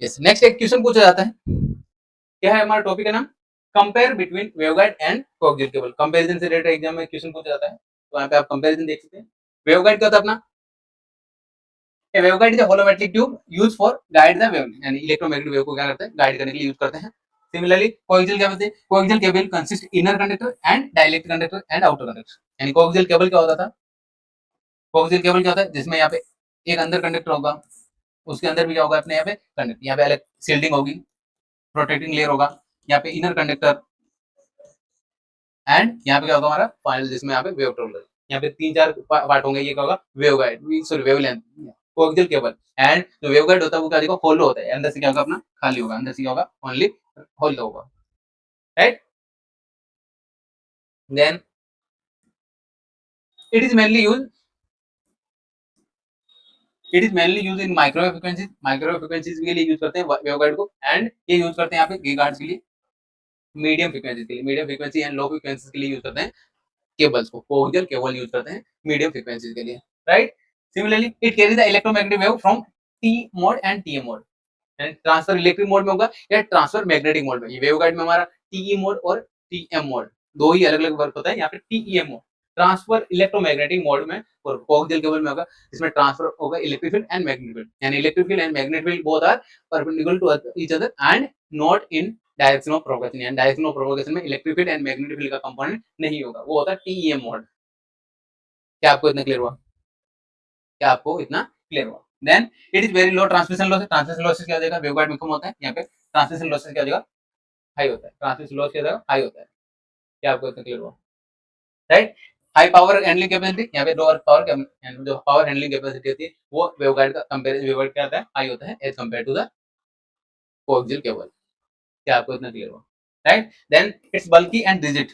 Yes, next एक question पूछा जाता है, क्या है हमारा टॉपिक का नाम, compare between waveguide and coaxial cable. Comparison से रिलेटेड एग्जाम में क्वेश्चन पूछा जाता है, तो यहाँ पे आप कंपैरिजन देख सकते हैं। वेवगाइड क्या होता है अपना, a waveguide is a hollow metallic tube used for guide the wave, यानी इलेक्ट्रोमैग्नेटिक वेव को क्या करते हैं, गाइड करने के लिए यूज करते हैं। सिमिलरली कोएक्सियल क्या होते हैं, coaxial cable consist inner conductor and dielectric conductor and outer conductor. यानी कोएक्सियल केबल क्या होता था, कोएक्सियल केबल क्या होता है, जिसमें यहाँ पे एक अंदर कंडक्टर होगा, उसके अंदर भी क्या होगा अपने यहाँ पे कंडक्टर, यहाँ पे अलग शील्डिंग होगी, प्रोटेक्टिंग लेयर होगा, यहाँ पे इनर कंडक्टर एंड यहाँ पे क्या होगा हमारा फाइनल, जिसमें यहाँ पे वेव ट्रेवलर। यहाँ पे तीन चार पार्ट होंगे, ये क्या होगा wave guide, sorry wave length, coaxial cable. And जो वेव गाइड होता है वो क्या देखो होलो होता है, अंदर से क्या होगा अपना खाली होगा, अंदर से क्या होगा ओनली होलो होगा, right. Then it is mainly use, it is mainly use in microwave frequencies, microwave frequencies के लिए यूज करते हैं वेव गाइड को। एंड ये यूज करते हैं यहाँ पे गी गार्ड्स के लिए, मीडियम फ्रीक्वेंसी के लिए, medium frequency and low frequency के लिए यूज करते हैं केबल्स को, कोएक्सियल केबल यूज करते हैं मीडियम फ्रीक्वेंसीज के लिए, right. Similarly it carry the electromagnetic wave from T mode and TM mode, यानी ट्रांसफर इलेक्ट्रिक मोड में होगा या ट्रांसफर मैग्नेटिक मोड में। ये वेवगाइड में हमारा टीई मोड और टीएम मोड दो ही अलग अलग वर्क होता है। यहाँ पे TEM mode transfer electromagnetic mode में, और कोएक्सियल केबल में होगा जिसमें ट्रांसफर होगा electric field and magnetic field, यानी electric field and magnetic field both are perpendicular to each other and not in direction of propagation, यानी डायरेक्शन ऑफ प्रोपगेशन में electric field and magnetic field का component नहीं होगा, वो होता है TEM mode. क्या आपको इतना क्लियर हुआ, क्या आपको इतना क्लियर हुआ। Then it is very low transmission losses, transmission losses क्या हो जाएगा, वेवगाइड में कम होता है, यहाँ पे ट्रांसमिशन लॉसेस क्या हो जाएगा हाई होता है, ट्रांसमिशन लॉस क्या हो जाएगा हाई होता है। क्या आपको इतना क्लियर हुआ, right. High power handling capacity, यहाँ पे लोअर पावर, जो पावर हैंडलिंग कैपेसिटी होती है वो वेवगाइड का कंपेरिजन वेवगाइड क्या आता है हाई होता है as compare to the coaxial cable. क्या आपको इतना क्लियर हुआ, right. Then it's bulky and rigid,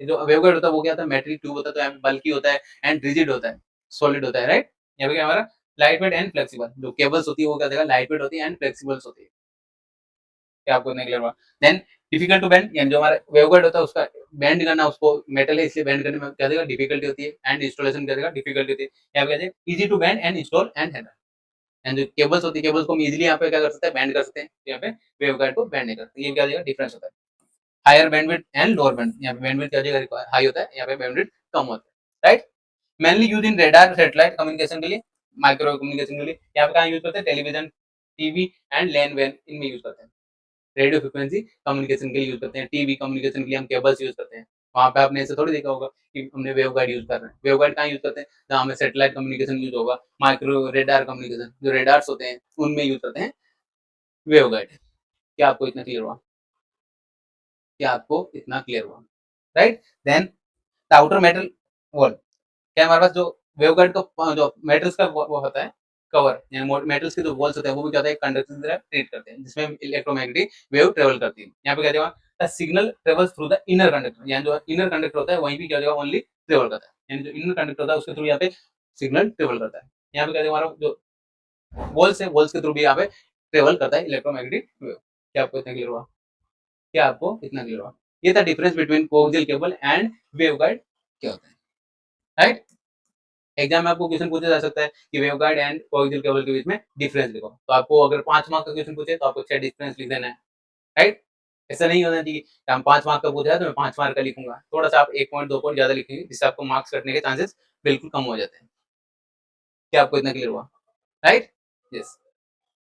जो वेवगाइड होता है वो क्या होता है मेटल ट्यूब होता है, तो यहाँ पे बल्की होता है एंड रिजिड होता है, सॉलिड होता है, राइट। यहाँ पे क्या हमारा लाइट वेट एंड फ्लेक्सिबल, जो केबल्स होती है वो क्या देगा लाइट वेट होती है एंड फ्लेक्सिबल्स होती है। क्या आपको इतना क्लियर हुआ। देन डिफिकल्ट टू बेंड, यानी जो हमारा वेवगाइड होता है उसका बेंड करना, उसको मेटल है इसलिए बेंड करने में क्या देगा डिफिकल्टी होती है, एंड इंस्टॉलेशन क्या देगा डिफिकल्टी होती है। यहाँ पे क्या easy to bend and install and handle, and जो केबल्स होती है केबल्स को हम इजीली यहाँ पे क्या कर सकते हैं बेंड कर सकते हैं, यहाँ पे वेवगाइड को बेंड नहीं करते। ये क्या देगा डिफरेंस होता है। Higher bandwidth and lower band, यहाँ पे बैंडविड्थ क्या देगा हाई होता है, यहाँ पे बैंडविड्थ कम होता है, राइट। मेनली यूज इन रेडार सैटेलाइट कम्युनिकेशन के लिए, माइक्रोवेव कम्युनिकेशन के लिए। यहाँ पे कहाँ यूज करते हैं, टेलीविजन टीवी एंड लैंड वैन इनमें यूज करते हैं। रेडियो फ्रिक्वेंसी कम्युनिकेशन के लिए यूज करते हैं, टीवी कम्युनिकेशन के लिए हम केबल्स यूज करते हैं। वहाँ पे आपने ऐसे थोड़ी देखा होगा कि हमने वेवगाइड यूज कर रहे हैं। वेवगाइड कहाँ यूज करते हैं, जहाँ हमें सैटेलाइट कम्युनिकेशन यूज होगा, माइक्रो रेडार कम्युनिकेशन जो रेडार्स होते हैं उनमें यूज करते हैं वेवगाइड। क्या आपको इतना क्लियर हुआ, क्या आपको इतना क्लियर हुआ, right. Then the outer metal wall, क्या हमारे पास जो वेवगाइड का जो मेटल्स का वो होता है कवर, यानी मेटल्स के जो वॉल्स होते हैं वो भी क्या होता है कंडक्टर की तरह ट्रीट करते हैं, जिसमें इलेक्ट्रोमैग्नेटिक वेव ट्रेवल करती है। यहाँ पे क्या होगा the signal travels through the inner conductor, यानी जो इनर कंडक्टर होता है वहीं भी क्या होगा ओनली ट्रेवल करता है, यानी जो इनर कंडक्टर होता है उसके थ्रू यहाँ पे सिग्नल ट्रेवल करता है। यहाँ पे क्या हमारा जो वॉल्स है वॉल्स के थ्रू भी यहाँ पे ट्रेवल करता है इलेक्ट्रोमैग्नेटिक वेव। क्या आपको इतना क्लियर हुआ, क्या आपको इतना क्लियर हुआ। ये था difference between coaxial cable and waveguide क्या होता है, राइट। एग्जाम में आपको क्वेश्चन पूछा जा सकता है कि वेवगाइड एंड कोएक्सियल केबल के बीच में डिफरेंस लिखो, तो आपको अगर 5 मार्क का क्वेश्चन पूछे तो आपको 6 डिफरेंस लिख देना है, राइट। ऐसा नहीं होना चाहिए कि हम 5 मार्क का पूछा है तो मैं 5 मार्क का लिखूंगा, थोड़ा सा आप 1 पॉइंट 2 पॉइंट ज्यादा लिखेंगे जिससे आपको मार्क्स कटने के चांसेस बिल्कुल कम हो जाते हैं। क्या आपको इतना क्लियर हुआ, राइट। यस।